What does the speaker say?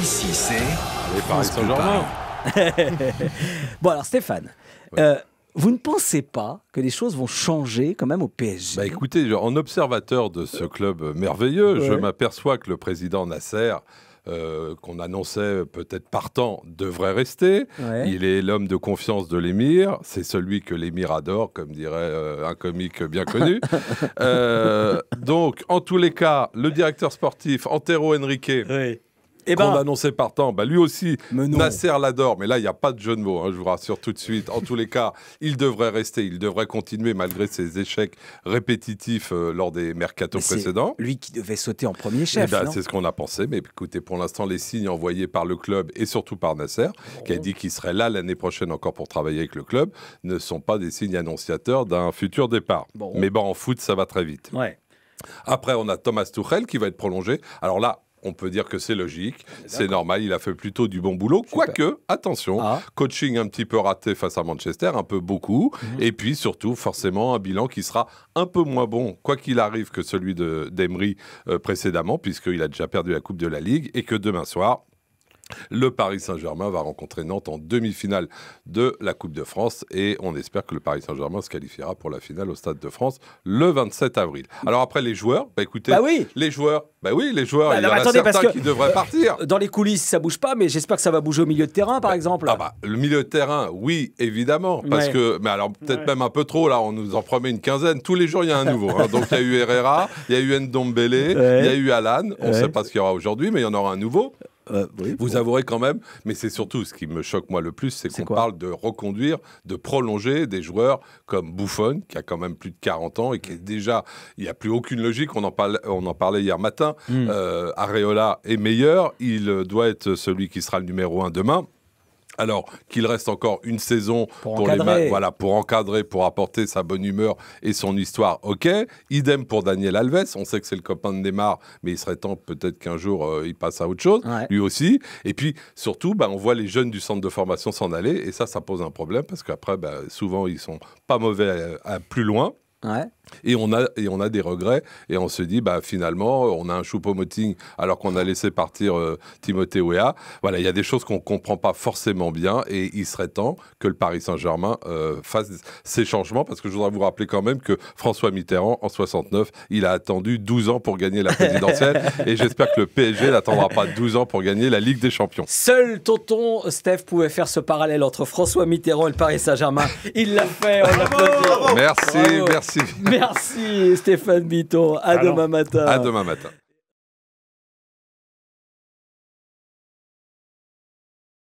Ici, c'est Les Paris Saint-Germain. Bon, alors Stéphane, Ouais. vous ne pensez pas que les choses vont changer quand même au PSG? Bah écoutez, en observateur de ce club merveilleux, je Ouais. m'aperçois que le président Nasser, qu'on annonçait peut-être partant, devrait rester. Ouais. Il est l'homme de confiance de l'émir. C'est celui que l'émir adore, comme dirait un comique bien connu. Donc, en tous les cas, le directeur sportif, Antero Henrique, Oui. Eh qu'on ben, annonçait partant, lui aussi, mais non. Nasser l'adore, mais là, il n'y a pas de jeu de mots, hein, je vous rassure tout de suite. En tous les cas, il devrait rester, il devrait continuer malgré ses échecs répétitifs lors des mercatos Mais c'est précédents. lui qui devait sauter en premier Eh chef, ben, non? c'est ce qu'on a pensé, mais écoutez, pour l'instant, les signes envoyés par le club et surtout par Nasser, qui a dit qu'il serait là l'année prochaine encore pour travailler avec le club, ne sont pas des signes annonciateurs d'un futur départ. Bon. Mais bon, en foot, ça va très vite. Ouais. Après, on a Thomas Tuchel qui va être prolongé. Alors là, on peut dire que c'est logique, c'est normal, il a fait plutôt du bon boulot. Quoique, attention, Ah. coaching un petit peu raté face à Manchester, un peu beaucoup. Et puis surtout, forcément, un bilan qui sera un peu moins bon, quoi qu'il arrive, que celui d'Emery précédemment, puisqu'il a déjà perdu la Coupe de la Ligue. Et que demain soir, le Paris Saint-Germain va rencontrer Nantes en demi-finale de la Coupe de France et on espère que le Paris Saint-Germain se qualifiera pour la finale au Stade de France le 27 avril. Alors après les joueurs, écoutez, Bah oui. les joueurs, Bah, il y non, en mais a attendez, parce certains que- qui devraient partir. Dans les coulisses, ça bouge pas, mais j'espère que ça va bouger au milieu de terrain, par exemple. Ah bah, le milieu de terrain, oui, évidemment, parce Ouais. que, mais alors peut-être même un peu trop, là, on nous en promet une quinzaine. Tous les jours, il y a un nouveau. Hein. Donc il y a eu Herrera, il y a eu Ndombele, Ouais. il y a eu Alan. On ne Ouais. sait pas ce qu'il y aura aujourd'hui, mais il y en aura un nouveau. Oui. Vous avouerez quand même, mais c'est surtout ce qui me choque moi le plus, c'est C'est qu'on quoi parle de reconduire, de prolonger des joueurs comme Buffon, qui a quand même plus de 40 ans et qui est déjà, il n'y a plus aucune logique, on en parlait hier matin, Areola est meilleur, il doit être celui qui sera le numéro 1 demain. Alors qu'il reste encore une saison Pour pour encadrer. voilà, pour encadrer, pour apporter sa bonne humeur et son histoire, ok. Idem pour Daniel Alves, on sait que c'est le copain de Neymar, mais il serait temps peut-être qu'un jour il passe à autre chose, Ouais. lui aussi. Et puis surtout, on voit les jeunes du centre de formation s'en aller, et ça pose un problème, parce qu'après, souvent, ils sont pas mauvais à plus loin. Ouais. Et on a des regrets et on se dit finalement on a un Choupo-Moting alors qu'on a laissé partir Timothée Weah. Voilà, il y a des choses qu'on comprend pas forcément bien et il serait temps que le Paris Saint-Germain fasse ces changements, parce que je voudrais vous rappeler quand même que François Mitterrand en 69, il a attendu 12 ans pour gagner la présidentielle et j'espère que le PSG n'attendra pas 12 ans pour gagner la Ligue des Champions. Seul tonton Steph pouvait faire ce parallèle entre François Mitterrand et le Paris Saint-Germain. Il l'a fait, on l'applaudit. Merci, Bravo. merci. Merci Stéphane Bitton. À demain matin. À demain matin.